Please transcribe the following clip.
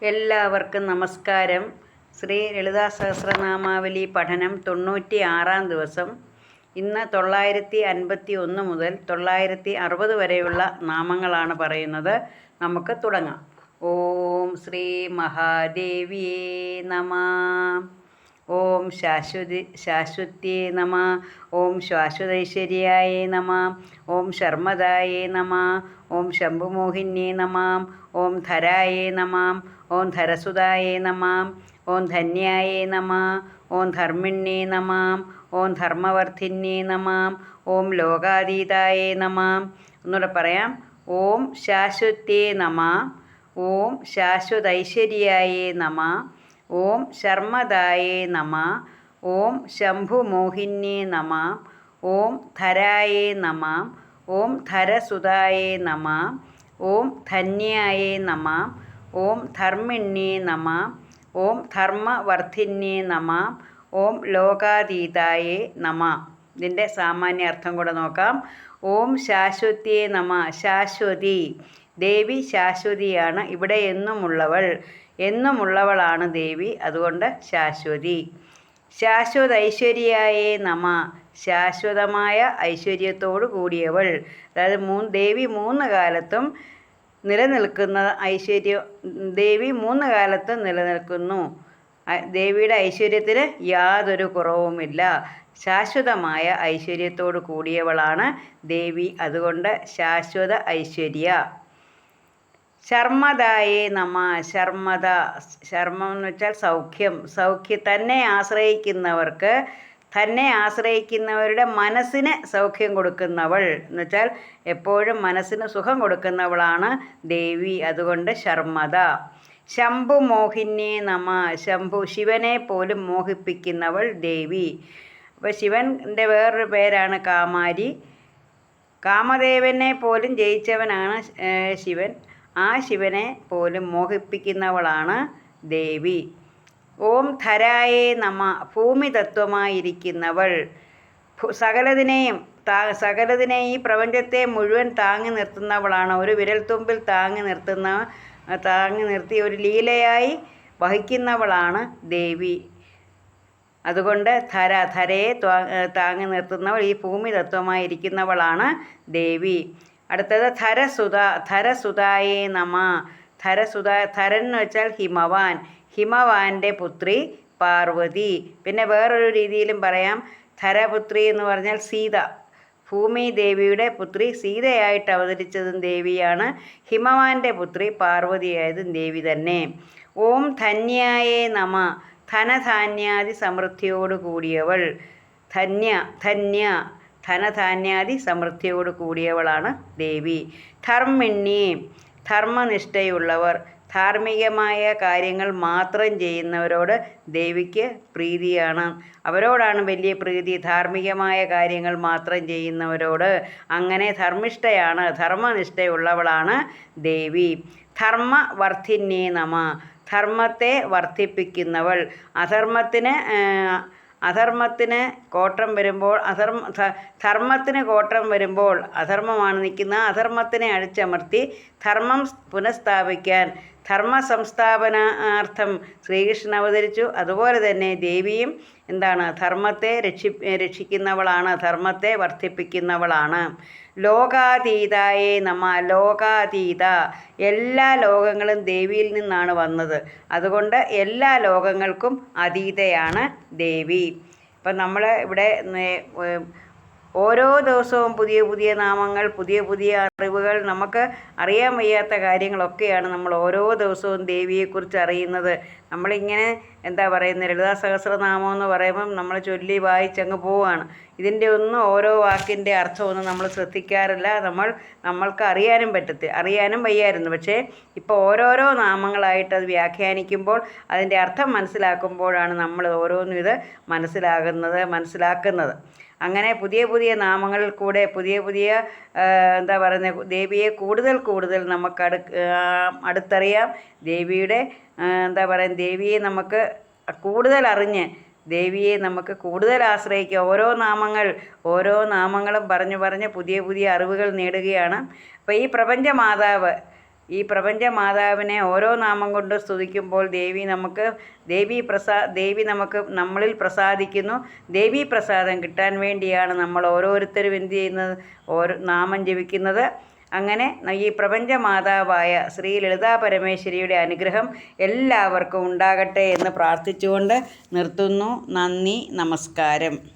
എല്ലാവർക്കും നമസ്കാരം. ശ്രീ ലളിതാ സഹസ്രനാമാവലി പഠനം 96-ാം ദിവസം. ഇന്ന് 951 മുതൽ 960 വരെയുള്ള നാമങ്ങളാണ് പറയുന്നത്. നമുക്ക് തുടങ്ങാം. ഓം ശ്രീ മഹാദേവിയേ നമഃ. ഓം ശാശ്വത്യേ നമഃ. ഓം ശാശ്വതൈശ്വര്യായേ നമഃ. ഓം ശർമ്മദായേ നമഃ. ഓം ശംഭുമോഹിന്യേ നമഃ. ഓം ധരായേ നമഃ. ഓം ധരസുതായേ നമഃ. ഓം ധന്യായേ നമഃ. ഓം ധർമ്മിണ്യേ നമഃ. ഓം ധർമ്മവർദ്ധിന്യേ നമഃ. ഓം ലോകാതീതായേ നമഃ. ഒന്നുകൂടെ പറയാം. ഓം ശാശ്വത്യേ നമഃ. ഓം ശാശ്വതൈശ്വര്യായേ നമഃ. ഓം ശർമ്മദായേ നമഃ. ഓം ശംഭുമോഹിന്യേ നമഃ. ഓം ധരായേ നമഃ. ഓം ധരസുതായേ നമഃ. ഓം ധന്യായേ നമഃ. ഓം ധർമ്മിണ്യേ നമഃ. ഓം ധർമ്മവർദ്ധിന്യേ നമഃ. ഓം ലോകാതീതായേ നമഃ. ഇതിൻ്റെ സാമാന്യ അർത്ഥം കൂടെ നോക്കാം. ഓം ശാശ്വത്യേ നമഃ. ശാശ്വതി, ദേവി ശാശ്വതിയാണ്. ഇവിടെ എന്നുമുള്ളവളാണ് ദേവി, അതുകൊണ്ട് ശാശ്വതി. ശാശ്വതൈശ്വര്യായേ നമഃ. ശാശ്വതമായ ഐശ്വര്യത്തോടു കൂടിയവൾ. അതായത് ദേവി 3 കാലത്തും നിലനിൽക്കുന്ന ഐശ്വര്യം. ദേവി 3 കാലത്തും നിലനിൽക്കുന്നു. ദേവിയുടെ ഐശ്വര്യത്തിന് യാതൊരു കുറവുമില്ല. ശാശ്വതമായ ഐശ്വര്യത്തോടു കൂടിയവളാണ് ദേവി, അതുകൊണ്ട് ശാശ്വത ഐശ്വര്യ. ശർമ്മദായേ നമഃ. ശർമ്മം എന്ന് വെച്ചാൽ സൗഖ്യം. തന്നെ ആശ്രയിക്കുന്നവരുടെ മനസ്സിന് സൗഖ്യം കൊടുക്കുന്നവൾ എന്ന് വെച്ചാൽ എപ്പോഴും മനസ്സിന് സുഖം കൊടുക്കുന്നവളാണ് ദേവി, അതുകൊണ്ട് ശർമ്മദ. ശംഭുമോഹിന്യേ നമഃ. ശിവനെ പോലും മോഹിപ്പിക്കുന്നവൾ ദേവി. അപ്പോൾ ശിവൻ്റെ വേറൊരു പേരാണ് കാമാരി. കാമദേവനെ പോലും ജയിച്ചവനാണ് ശിവൻ. ആ ശിവനെ പോലും മോഹിപ്പിക്കുന്നവളാണ് ദേവി. ഓം ധരായേ നമഃ. ഭൂമി തത്വമായിരിക്കുന്നവൾ. സകലതിനെയും ഈ പ്രപഞ്ചത്തെ മുഴുവൻ താങ്ങി നിർത്തുന്നവളാണ്. ഒരു വിരൽത്തുമ്പിൽ താങ്ങി നിർത്തി ഒരു ലീലയായി വഹിക്കുന്നവളാണ് ദേവി. അതുകൊണ്ട് ധരയെ താങ്ങി നിർത്തുന്നവൾ, ഈ ഭൂമി തത്വമായിരിക്കുന്നവളാണ് ദേവി. അടുത്തത് ധരസുതായേ നമഃ. ധരൻ എന്ന് വെച്ചാൽ ഹിമവാന്റെ പുത്രി പാർവതി. പിന്നെ വേറൊരു രീതിയിലും പറയാം. ധരപുത്രി എന്ന് പറഞ്ഞാൽ സീത. ഭൂമി ദേവിയുടെ പുത്രി സീതയായിട്ട് അവതരിച്ചതും ദേവിയാണ്. ഹിമവാന്റെ പുത്രി പാർവതിയായതും ദേവി തന്നെ. ഓം ധന്യായേ നമഃ. ധനധാന്യാദി സമൃദ്ധിയോട് കൂടിയവൾ. ധനധാന്യാദി സമൃദ്ധിയോട് കൂടിയവളാണ് ദേവി. ധർമ്മിണ്യേ. ധർമ്മനിഷ്ഠയുള്ളവർ. ധാർമ്മികമായ കാര്യങ്ങൾ മാത്രം ചെയ്യുന്നവരോട് ദേവിക്ക് പ്രീതിയാണ്. അവരോടാണ് വലിയ പ്രീതി, ധാർമ്മികമായ കാര്യങ്ങൾ മാത്രം ചെയ്യുന്നവരോട്. അങ്ങനെ ധർമ്മനിഷ്ഠയുള്ളവളാണ് ദേവി. ധർമ്മവർദ്ധിന്യേ നമഃ. ധർമ്മത്തെ വർദ്ധിപ്പിക്കുന്നവൾ. ധർമ്മത്തിന് കോട്ടം വരുമ്പോൾ അധർമ്മമാണ് നിൽക്കുന്ന അധർമ്മത്തിനെ അടിച്ചമർത്തി ധർമ്മം പുനഃസ്ഥാപിക്കാൻ ധർമ്മസംസ്ഥാപനാർത്ഥം ശ്രീകൃഷ്ണൻ അവതരിച്ചു. അതുപോലെ തന്നെ ദേവിയും ധർമ്മത്തെ രക്ഷിക്കുന്നവളാണ്, ധർമ്മത്തെ വർദ്ധിപ്പിക്കുന്നവളാണ്. ലോകാതീതായേ നമഃ. ലോകാതീത, എല്ലാ ലോകങ്ങളും ദേവിയിൽ നിന്നാണ് വന്നത്. അതുകൊണ്ട് എല്ലാ ലോകങ്ങൾക്കും അതീതയാണ് ദേവി. ഇപ്പം നമ്മൾ ഇവിടെ ഓരോ ദിവസവും പുതിയ നാമങ്ങൾ, പുതിയ അറിവുകൾ, നമുക്ക് അറിയാൻ വയ്യാത്ത കാര്യങ്ങളൊക്കെയാണ് നമ്മൾ ഓരോ ദിവസവും ദേവിയെക്കുറിച്ച് അറിയുന്നത്. നമ്മളിങ്ങനെ ലളിതാ സഹസ്രനാമം എന്ന് പറയുമ്പം നമ്മൾ ചൊല്ലി വായിച്ചങ്ങ് പോവുകയാണ്. ഇതിൻ്റെ ഓരോ വാക്കിൻ്റെ അർത്ഥമൊന്നും നമ്മൾ ശ്രദ്ധിക്കാറില്ല. നമ്മൾക്ക് അറിയാനും വയ്യായിരുന്നു. പക്ഷേ ഇപ്പോൾ ഓരോരോ നാമങ്ങളായിട്ട് അത് വ്യാഖ്യാനിക്കുമ്പോൾ അതിൻ്റെ അർത്ഥം മനസ്സിലാക്കുമ്പോഴാണ് നമ്മൾ ഓരോന്നും ഇത് മനസ്സിലാക്കുന്നത്. അങ്ങനെ പുതിയ നാമങ്ങളിൽ കൂടെ പുതിയ ദേവിയെ കൂടുതൽ നമുക്ക് അടുത്തറിയാം. ദേവിയുടെ ദേവിയെ നമുക്ക് കൂടുതൽ അറിഞ്ഞ് ദേവിയെ നമുക്ക് കൂടുതൽ ആശ്രയിക്കുക. ഓരോ നാമങ്ങളും പറഞ്ഞ് പുതിയ അറിവുകൾ നേടുകയാണ്. അപ്പോൾ ഈ പ്രപഞ്ചമാതാവ് ഈ പ്രപഞ്ച മാതാവിനെ ഓരോ നാമം കൊണ്ട് സ്തുതിക്കുമ്പോൾ ദേവി നമുക്ക് നമ്മളിൽ പ്രസാദിക്കുന്നു. ദേവീ പ്രസാദം കിട്ടാൻ വേണ്ടിയാണ് നമ്മൾ ഓരോരുത്തരും എന്ത് ചെയ്യുന്നത്, ഓരോ നാമം ജപിക്കുന്നത്. അങ്ങനെ ഈ പ്രപഞ്ച മാതാവായ ശ്രീ ലളിതാ പരമേശ്വരിയുടെ അനുഗ്രഹം എല്ലാവർക്കും ഉണ്ടാകട്ടെ എന്ന് പ്രാർത്ഥിച്ചുകൊണ്ട് നിർത്തുന്നു. നന്ദി, നമസ്കാരം.